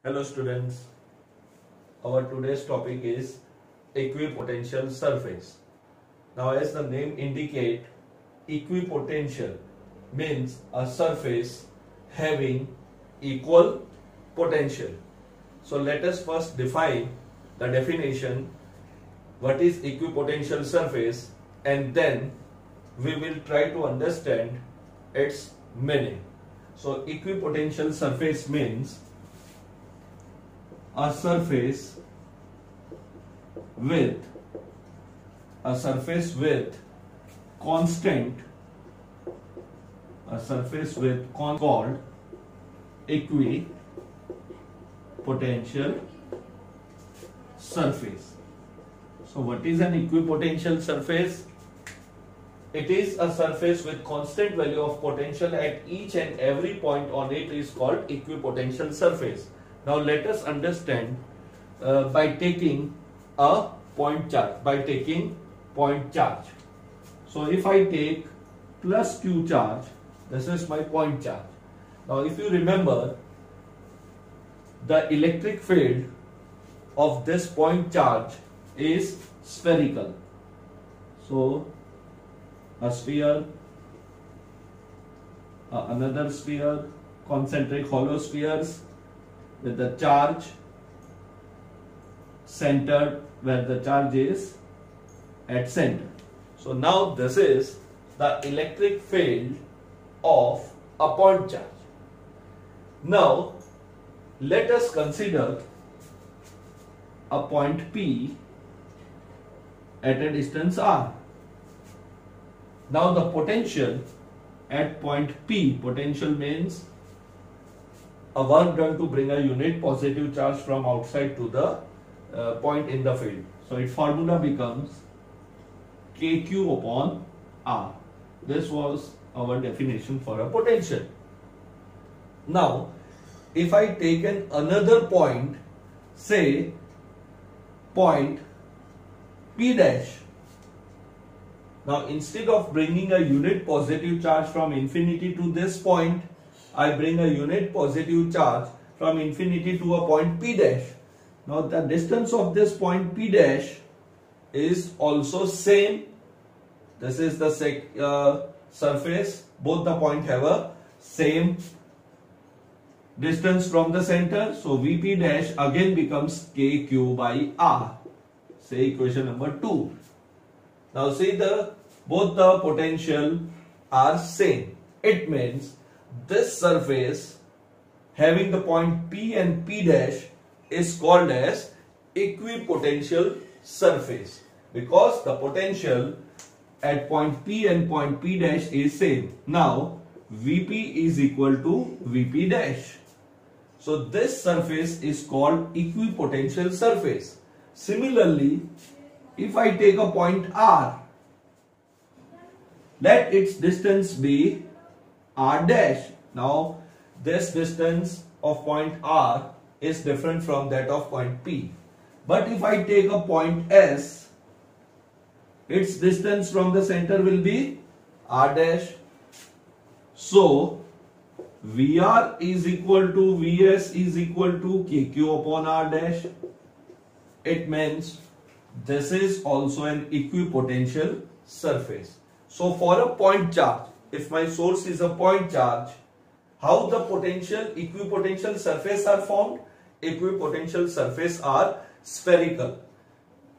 Hello students, our today's topic is equipotential surface. Now as the name indicate, equipotential means a surface having equal potential. So let us first define the definition, what is equipotential surface, and then we will try to understand its meaning. So equipotential surface means a surface with constant called equipotential surface. So what is an equipotential surface? It is a surface with constant value of potential at each and every point on it is called equipotential surface. Now let us understand by taking a point charge. So if I take plus q charge, this is my point charge. Now if you remember, the electric field of this point charge is spherical. So a sphere, another sphere, concentric hollow spheres with the charge centered where the charge is at center. So now this is the electric field of a point charge. Now let us consider a point P at a distance r. Now the potential at point P, potential means a work done to bring a unit positive charge from outside to the point in the field. So its formula becomes kq upon r. This was our definition for a potential. Now if I take another point, say point P dash. Now instead of bringing a unit positive charge from infinity to this point, I bring a unit positive charge from infinity to a point P dash. Now the distance of this point P dash is also same. This is the surface. Both the point have a same distance from the center. So Vp dash again becomes kq by r. Say equation number 2. Now see both the potential are same. It means this surface having the point P and P dash is called as equipotential surface because the potential at point P and point P dash is same. Now Vp is equal to Vp dash. So this surface is called equipotential surface. Similarly, if I take a point R, let its distance be R dash. Now this distance of point R is different from that of point P. But if I take a point S, its distance from the center will be R dash. So VR is equal to Vs is equal to kq upon R dash. It means this is also an equipotential surface. So for a point charge, if my source is a point charge, how the equipotential surface are formed? Equipotential surface are spherical,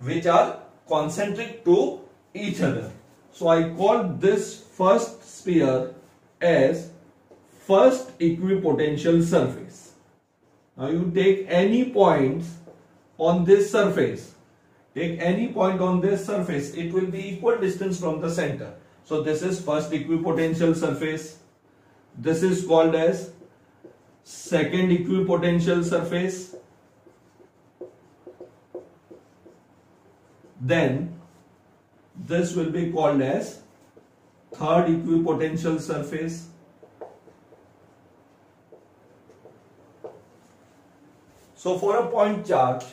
which are concentric to each other. So I call this first sphere as first equipotential surface. Now you take any points on this surface. Take any point on this surface, it will be equal distance from the center. So this is first equipotential surface. This is called as second equipotential surface. Then this will be called as third equipotential surface. So for a point charge,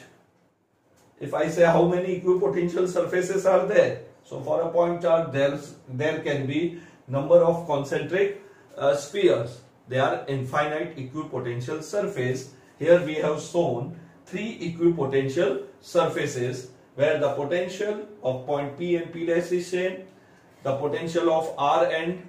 if I say how many equipotential surfaces are there, so for a point charge there can be number of concentric spheres. They are infinite equipotential surface here we have shown three equipotential surfaces where the potential of point P and P dash is same. The potential of R and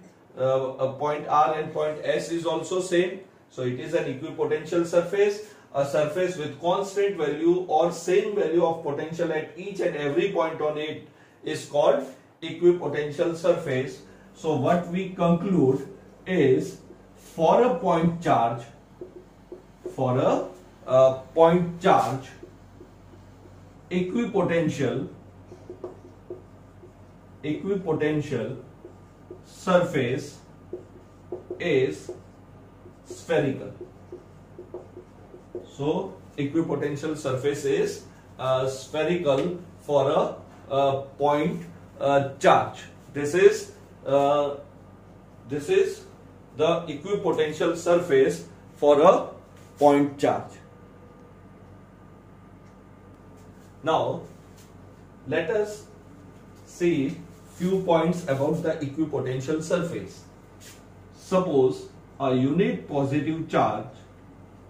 point R and point S is also same. So it is an equipotential surface. A surface with constant value or same value of potential at each and every point on it is called equipotential surface. So what we conclude is for a point charge, equipotential surface is spherical. So equipotential surface is spherical for a point charge. This is the equipotential surface for a point charge. Now let us see few points about the equipotential surface. Suppose a unit positive charge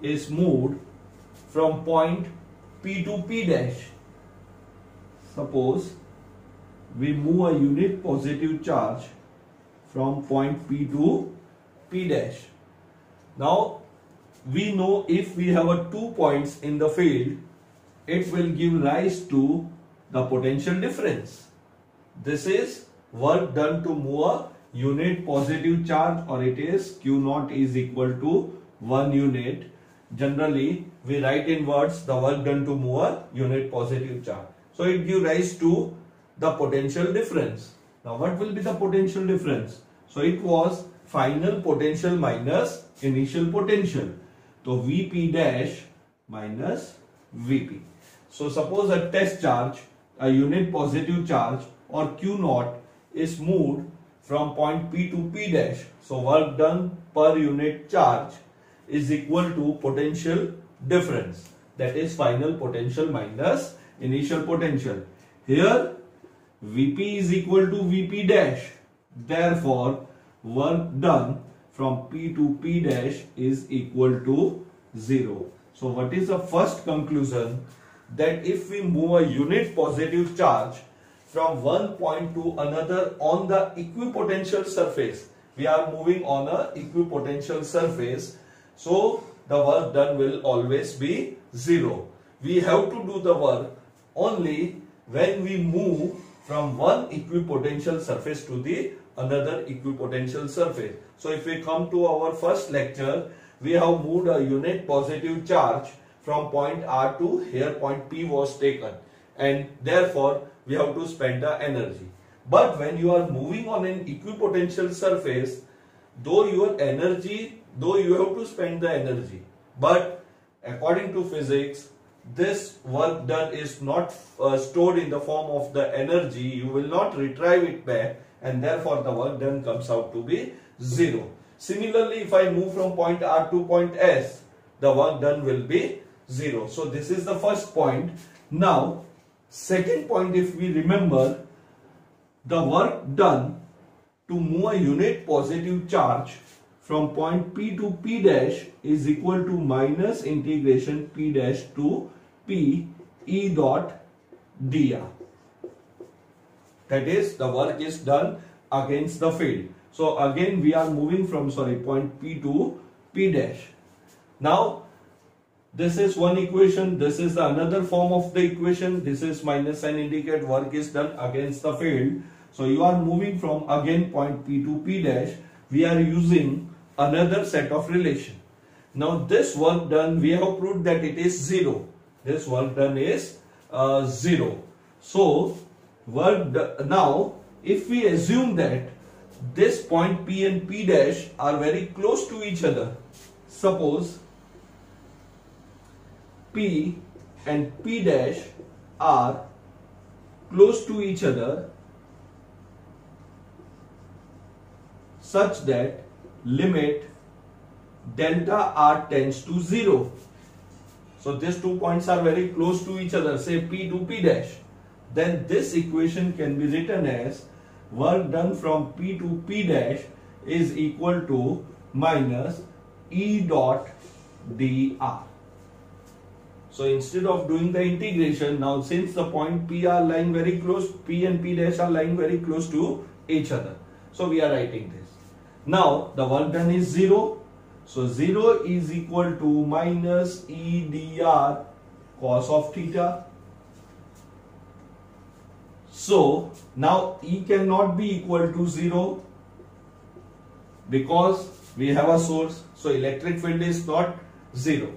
is moved from point P to P dash. Suppose we move a unit positive charge from point P to P dash. Now we know if we have 2 points in the field, it will give rise to the potential difference. This is work done to move a unit positive charge, or it is Q naught is equal to 1 unit. Generally we write in words the work done to move a unit positive charge. So it gives rise to the potential difference. Now what will be the potential difference? So it was final potential minus initial potential. So Vp dash minus Vp. So suppose a test charge, a unit positive charge or Q naught is moved from point P to P dash. So work done per unit charge is equal to potential difference, that is final potential minus initial potential. Here Vp is equal to Vp dash, therefore work done from P to P dash is equal to 0. So what is the first conclusion? That if we move a unit positive charge from one point to another on the equipotential surface, we are moving on a equipotential surface, so the work done will always be 0. We have to do the work only when we move from one equipotential surface to the another equipotential surface. So if we come to our first lecture, we have moved a unit positive charge from point R to here point P was taken, and therefore we have to spend the energy. But when you are moving on an equipotential surface, though you have to spend the energy, but according to physics, this work done is not stored in the form of the energy. You will not retrieve it back, and therefore the work done comes out to be 0. Similarly, if I move from point R to point S, the work done will be 0. So this is the first point. Now second point, if we remember, the work done to move a unit positive charge from point P to P dash is equal to minus integration P dash to P E dot dr. That is, the work is done against the field. So again we are moving from point P to P dash. Now this is one equation, this is another form of the equation. This is minus sign indicate work is done against the field. So you are moving from again point P to P dash. We are using another set of relation. Now this work done, we have proved that it is 0. This work done is 0. So now if we assume that this point P and P dash are very close to each other, suppose P and P dash are close to each other such that limit delta R tends to 0. So these 2 points are very close to each other, say P to P dash. Then this equation can be written as work done from P to P dash is equal to minus E dot dr. So instead of doing the integration, now since the point P are lying very close, P and P dash are lying very close to each other. So we are writing this. Now the work done is 0. So 0 is equal to minus E dr cos of theta. So now E cannot be equal to 0 because we have a source. So electric field is not 0.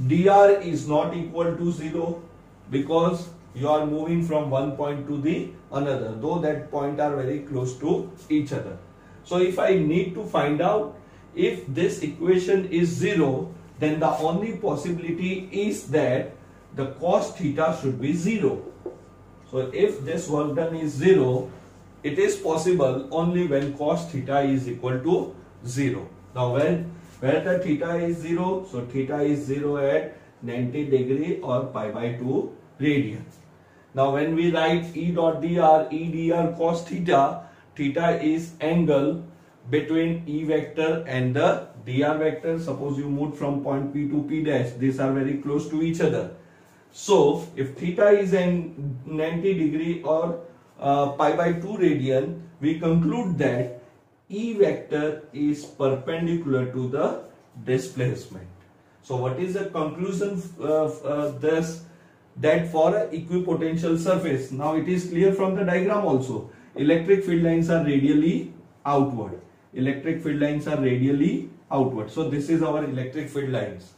Dr is not equal to 0 because you are moving from one point to the another, though that point are very close to each other. So if I need to find out if this equation is 0, then the only possibility is that the cos theta should be 0. So if this work done is 0, it is possible only when cos theta is equal to 0. Now where the theta is 0, so theta is 0 at 90 degree or pi by 2 radian. Now when we write E dot dr, E dr cos theta, theta is angle between E vector and the dr vector. Suppose you moved from point P to P dash, these are very close to each other. So if theta is in 90 degree or pi by 2 radian, we conclude that E vector is perpendicular to the displacement. So what is the conclusion of this? That for an equipotential surface, now it is clear from the diagram also, electric field lines are radially outward. Electric field lines are radially outward. So this is our electric field lines.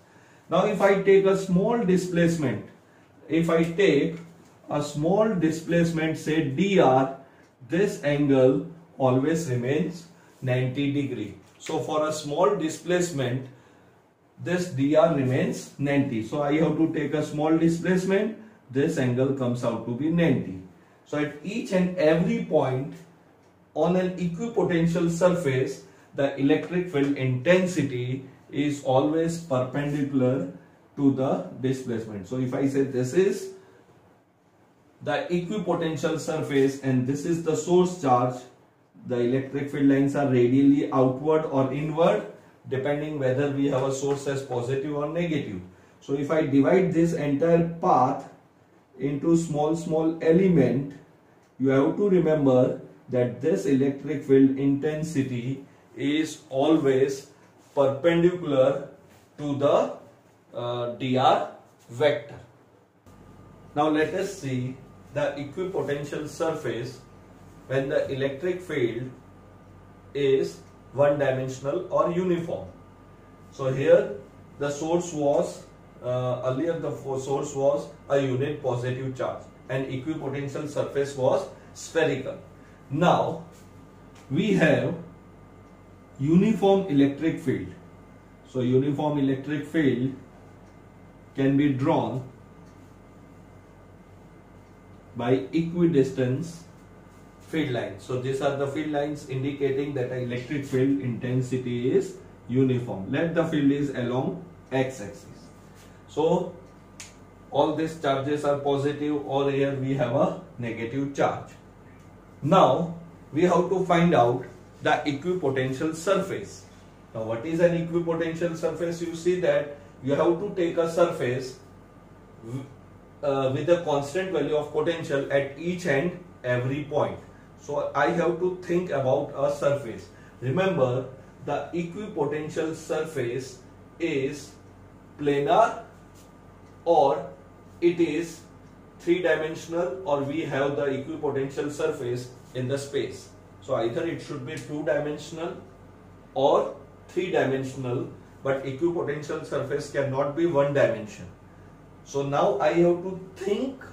Now if I take a small displacement, say dr, this angle always remains 90 degree. So for a small displacement, this dr remains 90. So I have to take a small displacement, this angle comes out to be 90. So at each and every point on an equipotential surface, the electric field intensity is always perpendicular to the displacement. So if I say this is the equipotential surface and this is the source charge, the electric field lines are radially outward or inward depending whether we have a source as positive or negative. So if I divide this entire path into small element, you have to remember that this electric field intensity is always perpendicular to the dr vector. Now let us see the equipotential surface when the electric field is one-dimensional or uniform. So here the source was earlier the source was a unit positive charge and equipotential surface was spherical. Now we have uniform electric field. So uniform electric field can be drawn by equidistance field lines. So these are the field lines indicating that the electric field intensity is uniform. Let the field is along x-axis. So all these charges are positive, or here we have a negative charge. Now we have to find out the equipotential surface. Now what is an equipotential surface? You see that you have to take a surface with a constant value of potential at each and every point. So I have to think about a surface. Remember, the equipotential surface is planar or it is three-dimensional, or we have the equipotential surface in the space. So either it should be two-dimensional or three-dimensional, but equipotential surface cannot be one dimension. So now I have to think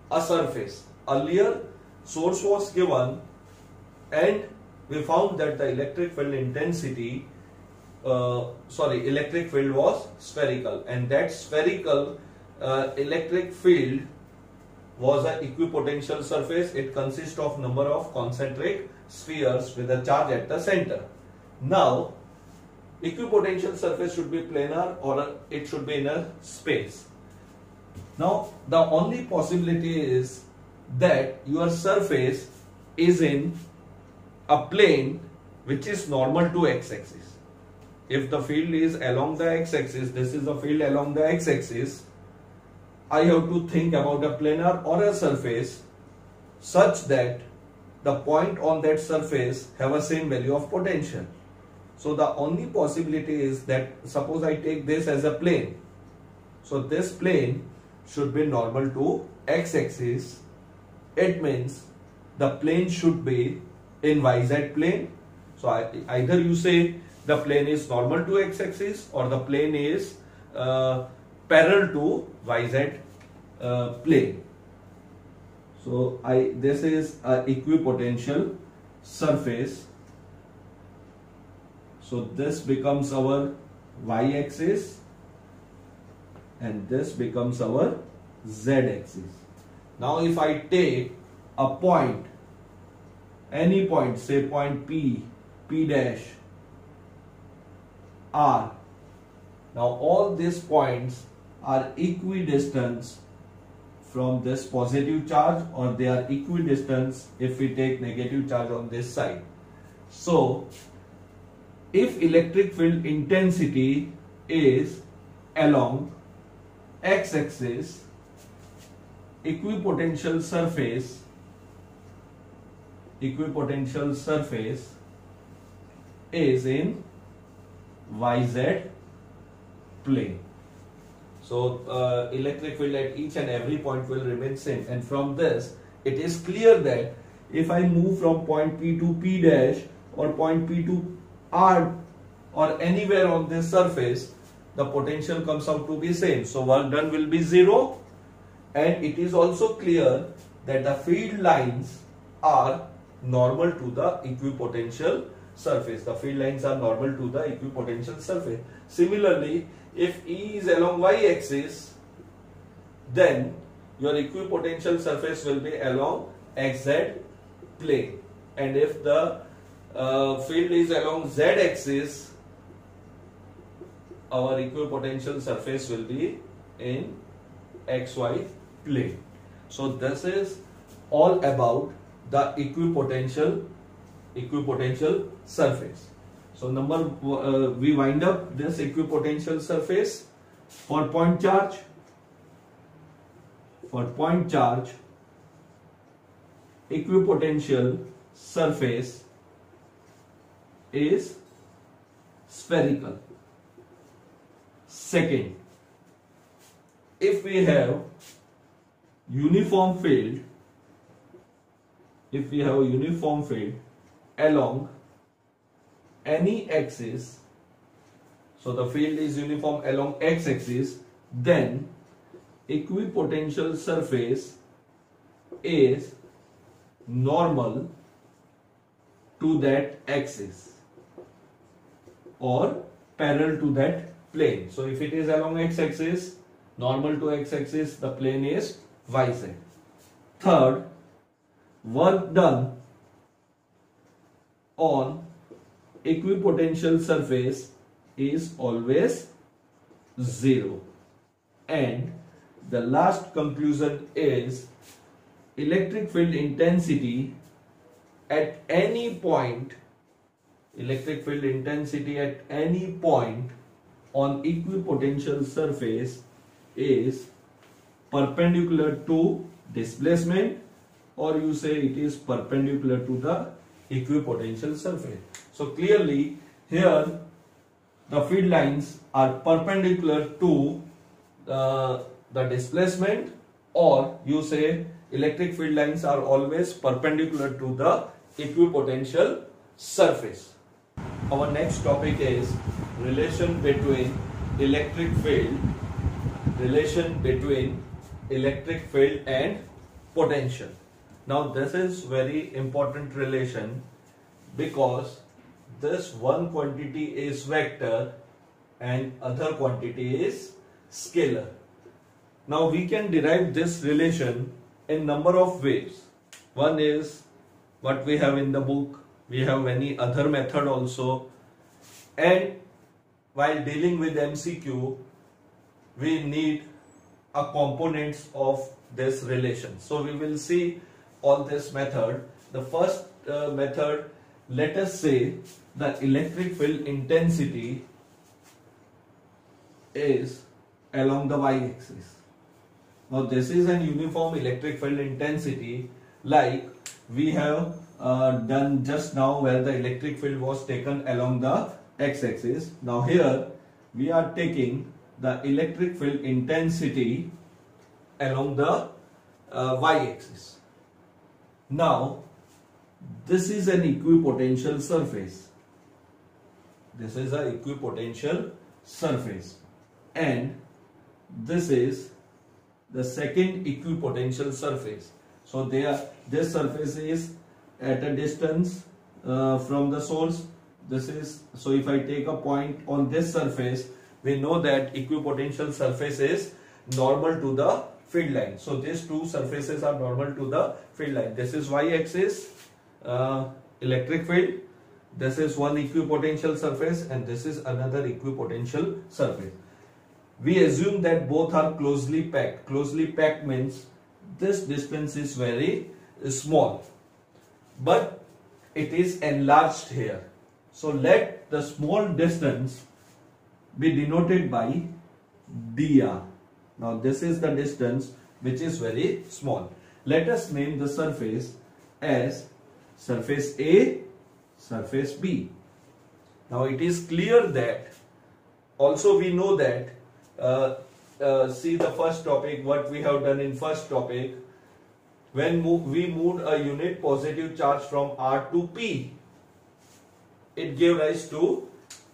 a surface. Earlier source was given and we found that the electric field intensity, electric field was spherical, and that spherical electric field was an equipotential surface. It consists of number of concentric spheres with a charge at the center. Now equipotential surface should be planar or it should be in a space. Now the only possibility is that your surface is in a plane which is normal to x-axis. If the field is along the x-axis, this is the field along the x-axis, I have to think about a planar or a surface such that the point on that surface have a same value of potential. So the only possibility is that suppose I take this as a plane. So this plane should be normal to x-axis. It means the plane should be in YZ plane. So either you say the plane is normal to x-axis or the plane is parallel to YZ plane. So this is a equipotential surface. So this becomes our y-axis and this becomes our z-axis. Now if I take a point, any point, say point P, P dash, R. Now all these points are equidistant from this positive charge, or they are equidistant if we take negative charge on this side. So if electric field intensity is along x-axis, equipotential surface is in YZ plane. So electric field at each and every point will remain same, and from this it is clear that if I move from point P to P dash or point P to R or anywhere on this surface, the potential comes out to be same. So work done will be 0, and it is also clear that the field lines are normal to the equipotential surface. The field lines are normal to the equipotential surface. Similarly, if E is along y-axis, then your equipotential surface will be along xz plane, and if the field is along z-axis, our equipotential surface will be in xy plane. So this is all about the equipotential surface. So we wind up this equipotential surface for point charge. For point charge, equipotential surface is spherical. Second, if we have uniform field, along any axis, so the field is uniform along x-axis, then equipotential surface is normal to that axis or parallel to that plane. So if it is along x-axis, normal to x-axis, the plane is YZ. Third, work done on equipotential surface is always 0. And the last conclusion is electric field intensity at any point, on equipotential surface is perpendicular to displacement, or you say it is perpendicular to the equipotential surface. So clearly here the field lines are perpendicular to the displacement, or you say electric field lines are always perpendicular to the equipotential surface. Our next topic is relation between electric field and potential. Now this is very important relation because this one quantity is vector and other quantity is scalar. Now we can derive this relation in number of ways. One is what we have in the book. We have many other method also, and while dealing with MCQ we need a components of this relation. So we will see all this method. The first method, let us say the electric field intensity is along the y-axis. Now this is an uniform electric field intensity like we have done just now, where the electric field was taken along the x-axis. Now here we are taking the electric field intensity along the y-axis. Now this is an equipotential surface. This is an equipotential surface, and this is the second equipotential surface. So this surface is at a distance from the source. This is, so if I take a point on this surface, we know that equipotential surface is normal to the field line. So these two surfaces are normal to the field line. This is y-axis electric field. This is one equipotential surface and this is another equipotential surface. We assume that both are closely packed. Closely packed means this distance is very small, but it is enlarged here. So let the small distance be denoted by dr. Now this is the distance which is very small. Let us name the surface as surface A, surface B. Now it is clear that, also we know that, see the first topic, what we have done in first topic, when we moved a unit positive charge from R to P, it gave rise to,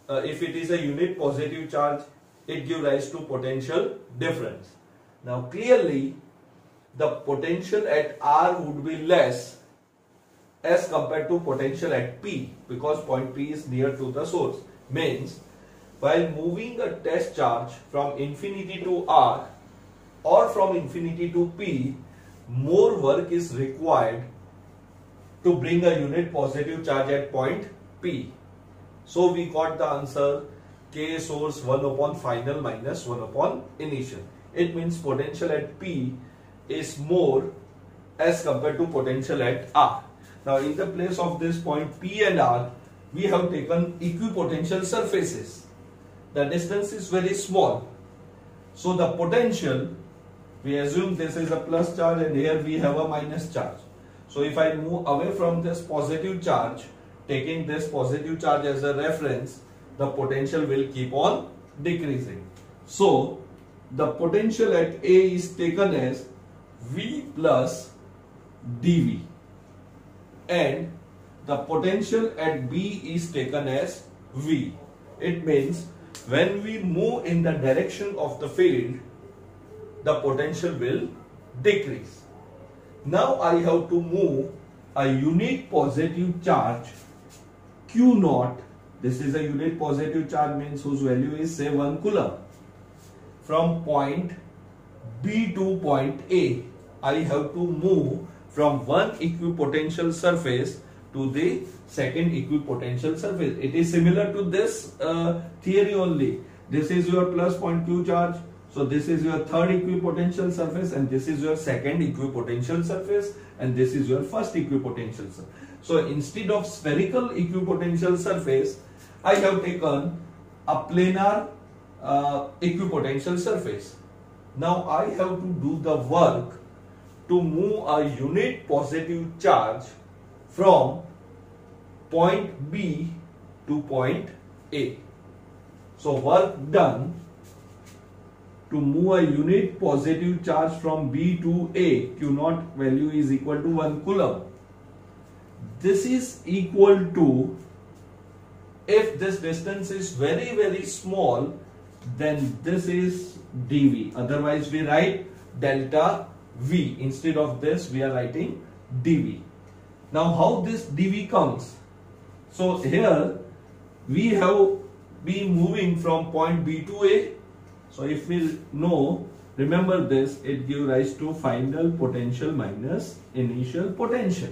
if it is a unit positive charge, it gives rise to potential difference. Now clearly the potential at R would be less as compared to potential at P, because point P is near to the source. Means while moving a test charge from infinity to R or from infinity to P, more work is required to bring a unit positive charge at point P. So we got the answer K source 1 upon final minus 1 upon initial. It means potential at P is more as compared to potential at R. Now in the place of this point P and R, we have taken equipotential surfaces. The distance is very small. So the potential, we assume this is a plus charge and here we have a minus charge. So if I move away from this positive charge, taking this positive charge as a reference, the potential will keep on decreasing. So the potential at A is taken as V plus dV, and the potential at B is taken as V. It means when we move in the direction of the field, the potential will decrease. Now I have to move a unit positive charge Q naught. This is a unit positive charge, means whose value is say 1 coulomb, from point B to point A. I have to move from one equipotential surface to the second equipotential surface. It is similar to this theory only. This is your plus point Q charge. So this is your third equipotential surface and this is your second equipotential surface and this is your first equipotential surface. So instead of spherical equipotential surface, I have taken a planar equipotential surface. Now I have to do the work to move a unit positive charge from point B to point A. So work done to move a unit positive charge from B to A, Q naught value is equal to 1 coulomb. This is equal to, if this distance is very very small, then this is dV. Otherwise we write delta V. Instead of this we are writing dV. Now how this dV comes? So here we have been moving from point B to A. So if we know, remember this, it gives rise to final potential minus initial potential.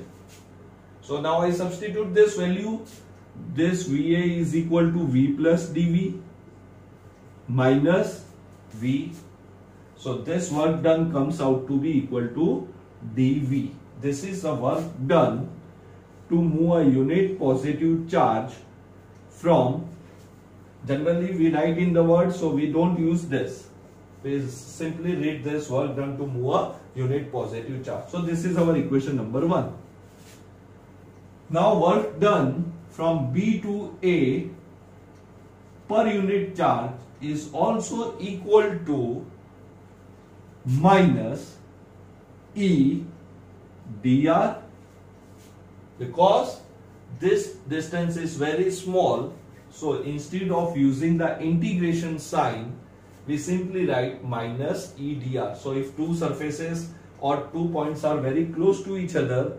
So now I substitute this value. This VA is equal to V plus dV minus V. So this work done comes out to be equal to dV. This is the work done to move a unit positive charge from, generally we write in the word, so we don't use this. We simply read this work done to move a unit positive charge. So this is our equation number 1. Now work done from B to A per unit charge is also equal to minus E dr, because this distance is very small. So instead of using the integration sign, we simply write minus E dr. So if two surfaces or 2 points are very close to each other,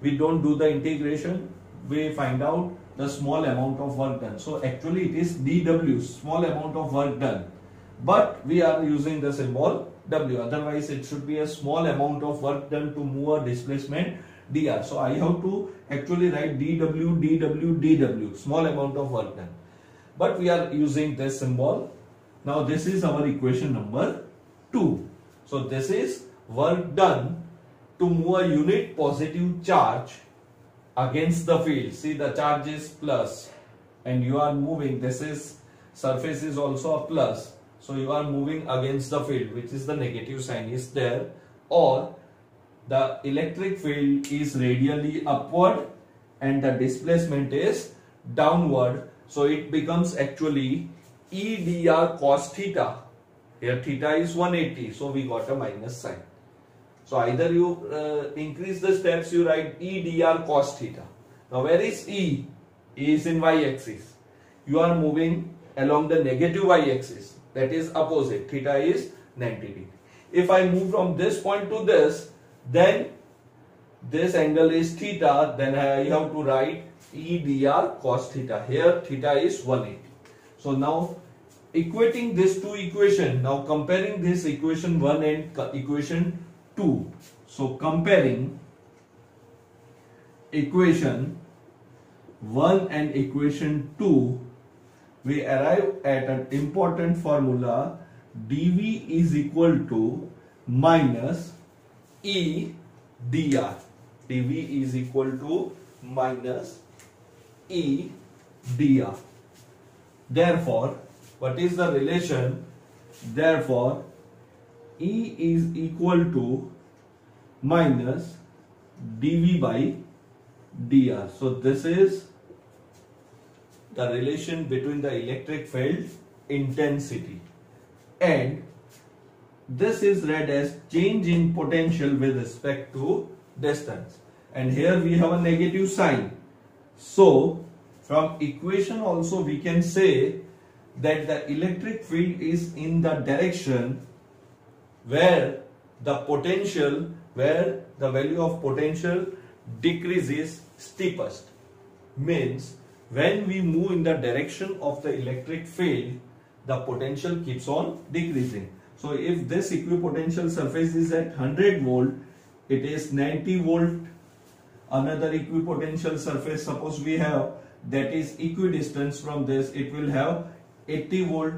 we don't do the integration, we find out the small amount of work done. So actually it is dW, small amount of work done, but we are using the symbol W, otherwise it should be a small amount of work done to move a displacement dr. So I have to actually write dW, dW, dW, small amount of work done, but we are using this symbol. Now this is our equation number 2. So this is work done to move a unit positive charge against the field. See, the charge is plus and you are moving, this is surface is also a plus, so you are moving against the field, which is the negative sign is there, or the electric field is radially upward and the displacement is downward. So it becomes actually E dr cos theta. Here theta is 180, so we got a minus sign. So either you increase the steps, you write E dr cos theta. Now where is E? E is in y-axis. You are moving along the negative y-axis, that is opposite. Theta is 90 degree. If I move from this point to this, then this angle is theta, then I have to write E dr cos theta. Here theta is 180. So now equating these two equations, now comparing this equation 1 and equation 2. So comparing equation 1 and equation 2, we arrive at an important formula. dV is equal to minus E dr. dV is equal to minus E dr. Therefore, what is the relation? Therefore, E is equal to minus dV by dr. So this is the relation between the electric field intensity, and this is read as change in potential with respect to distance, and here we have a negative sign. So from equation also we can say that the electric field is in the direction where the potential, where the value of potential decreases steepest. Means when we move in the direction of the electric field, the potential keeps on decreasing. So if this equipotential surface is at 100 volt, it is 90 volt. Another equipotential surface, suppose we have, that is equidistance from this, it will have 80 volt.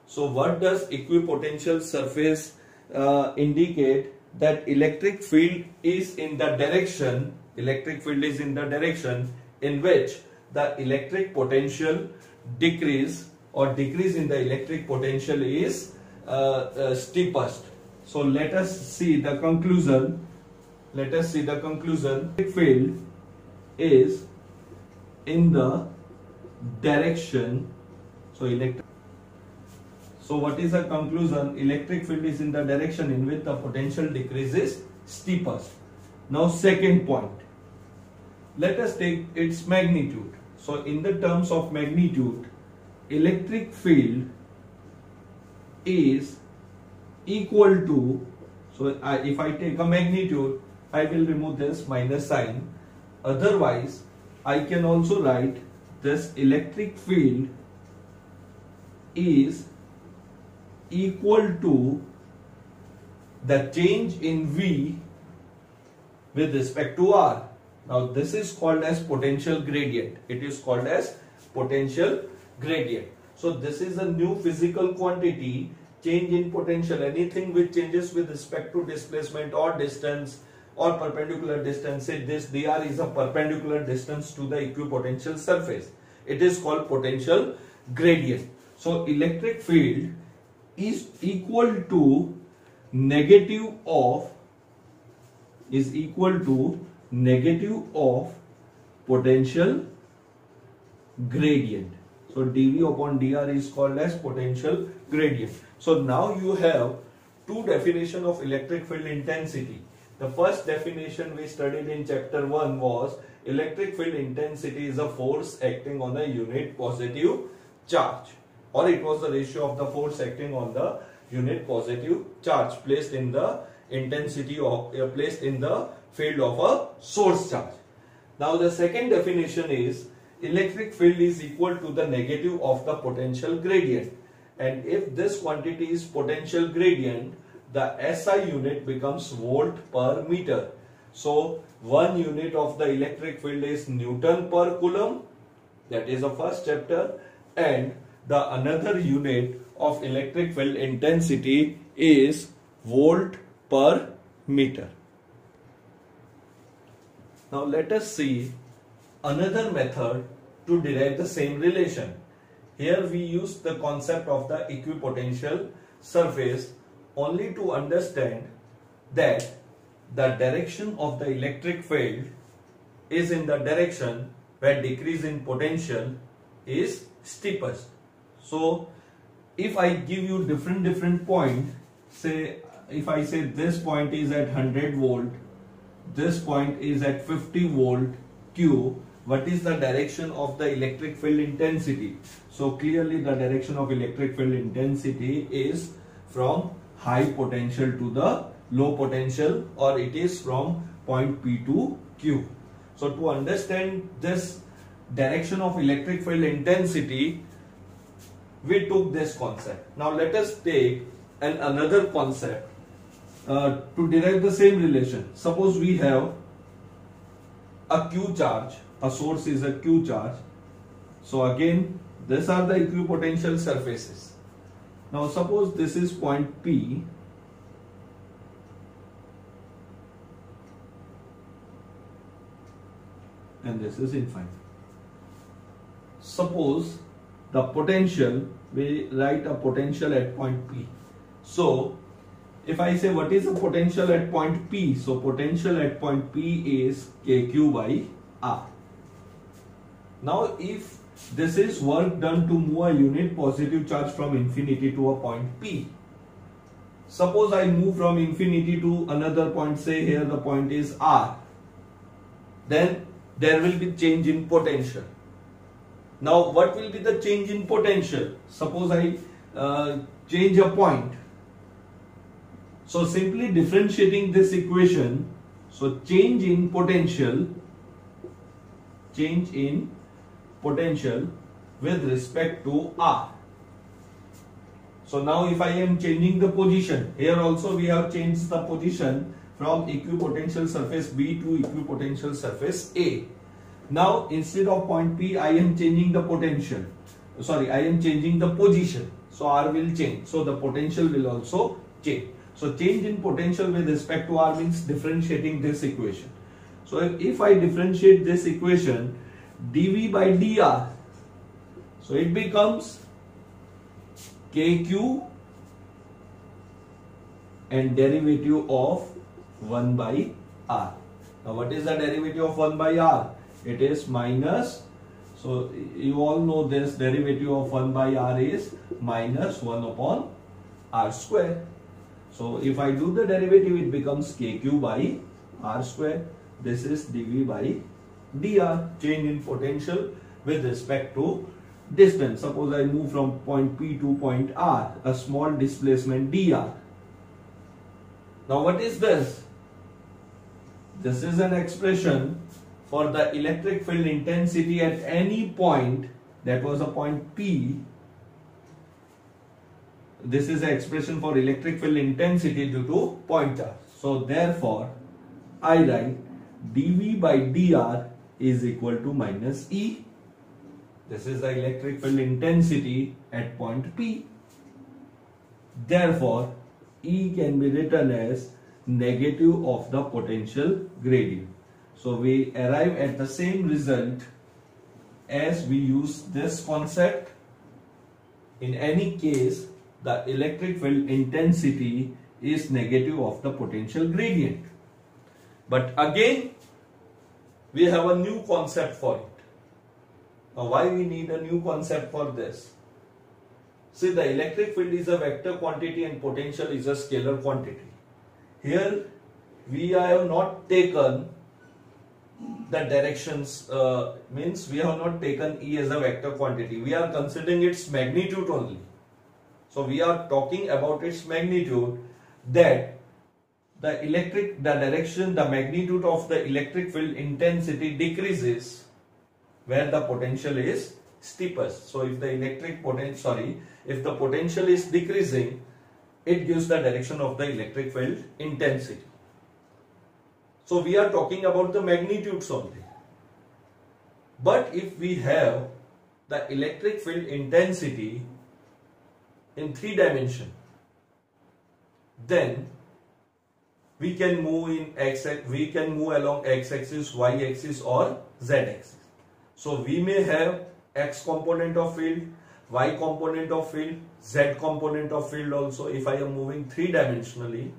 So what does equipotential surface indicate? That electric field is in the direction, electric field is in the direction in which the electric potential decrease, or decrease in the electric potential is steepest. So let us see the conclusion. Let us see the conclusion. Electric field is in the direction. So what is the conclusion? Electric field is in the direction in which the potential decreases steepest. Now second point. Let us take its magnitude. So in the terms of magnitude, electric field is equal to, so if I take a magnitude, I will remove this minus sign. Otherwise, I can also write this electric field is equal to the change in V with respect to R. Now this is called as potential gradient. It is called as potential gradient. So this is a new physical quantity, change in potential. Anything which changes with respect to displacement or distance or perpendicular distance. Say this dr is a perpendicular distance to the equipotential surface. It is called potential gradient. So electric field is equal to negative of potential gradient. So dV upon dr is called as potential gradient. So now you have two definitions of electric field intensity. The first definition we studied in chapter 1 was electric field intensity is a force acting on a unit positive charge, or it was the ratio of the force acting on the unit positive charge placed in the intensity of placed in the field of a source charge. Now the second definition is electric field is equal to the negative of the potential gradient, and if this quantity is potential gradient, the SI unit becomes volt per meter. So 1 unit of the electric field is Newton per Coulomb, that is the first chapter, and the another unit of electric field intensity is volt per meter. Now let us see another method to derive the same relation. Here we use the concept of the equipotential surface only to understand that the direction of the electric field is in the direction where decrease in potential is steepest. So if I give you different point, say if I say this point is at 100 volt, this point is at 50 volt Q, what is the direction of the electric field intensity? So clearly the direction of electric field intensity is from high potential to the low potential, or it is from point P to Q. So to understand this direction of electric field intensity, we took this concept. Now let us take another concept to derive the same relation. Suppose we have a Q charge, a source is a Q charge. So again, these are the equipotential surfaces. Now suppose this is point P, and this is infinite. Suppose the potential, we write a potential at point P. So if I say what is the potential at point P, so potential at point P is KQ by R. Now if this is work done to move a unit positive charge from infinity to a point P. Suppose I move from infinity to another point, say here the point is R. Then there will be change in potential. Now what will be the change in potential? Suppose I change a point. So simply differentiating this equation, so change in potential with respect to R. So now if I am changing the position, here also we have changed the position from equipotential surface B to equipotential surface A. Now instead of point P, I am changing the potential. Sorry, I am changing the position. So R will change. So the potential will also change. So change in potential with respect to R means differentiating this equation. So if I differentiate this equation, dV by dr, so it becomes KQ and derivative of 1 by R. Now what is the derivative of 1 by R? It is minus, so you all know this derivative of 1 by R is minus 1 upon R square. So if I do the derivative, it becomes KQ by R square. This is dV by dr, change in potential with respect to distance. Suppose I move from point P to point R, a small displacement dr. Now what is this? This is an expression for the electric field intensity at any point, that was a point P. This is an expression for electric field intensity due to point charge. So therefore, I write dV by dr is equal to minus E. This is the electric field intensity at point P. Therefore, E can be written as negative of the potential gradient. So we arrive at the same result as we use this concept. In any case, the electric field intensity is negative of the potential gradient. But again, we have a new concept for it. Now, why we need a new concept for this? See, the electric field is a vector quantity and potential is a scalar quantity. Here, we have not taken the directions, means we have not taken E as a vector quantity. We are considering its magnitude only. So, we are talking about its magnitude, that the magnitude of the electric field intensity decreases where the potential is steepest. So if the if the potential is decreasing, it gives the direction of the electric field intensity. So we are talking about the magnitudes only. But if we have the electric field intensity in 3 dimensions, then we can move along x-axis, y-axis or z-axis. So we may have x component of field, y component of field, z component of field also if I am moving 3-dimensionally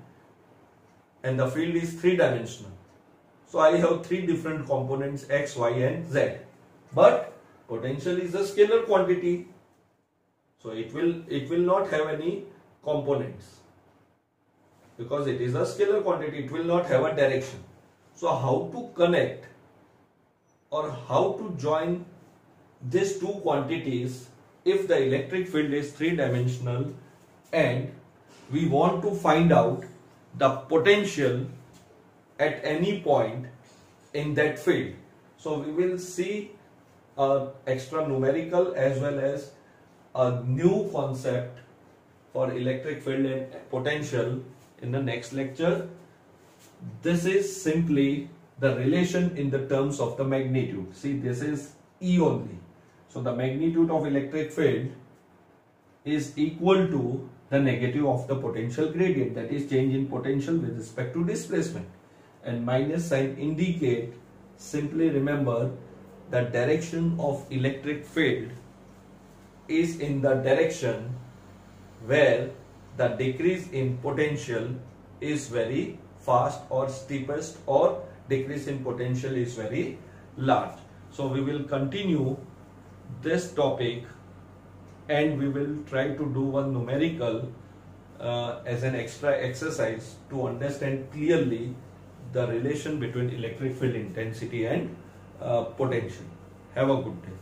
and the field is 3-dimensional. So I have 3 different components, x, y and z. But potential is a scalar quantity. So it will not have any components. Because it is a scalar quantity, it will not have a direction. So how to connect or how to join these 2 quantities if the electric field is 3-dimensional and we want to find out the potential at any point in that field. So we will see extra numerical as well as a new concept for electric field and potential in the next lecture. This is simply the relation in the terms of the magnitude. See, this is E only. So the magnitude of electric field is equal to the negative of the potential gradient, that is change in potential with respect to displacement. And minus sign indicate, simply remember, the direction of electric field is in the direction where the decrease in potential is very fast or steepest, or decrease in potential is very large. So we will continue this topic and we will try to do one numerical as an extra exercise to understand clearly the relation between electric field intensity and potential. Have a good day.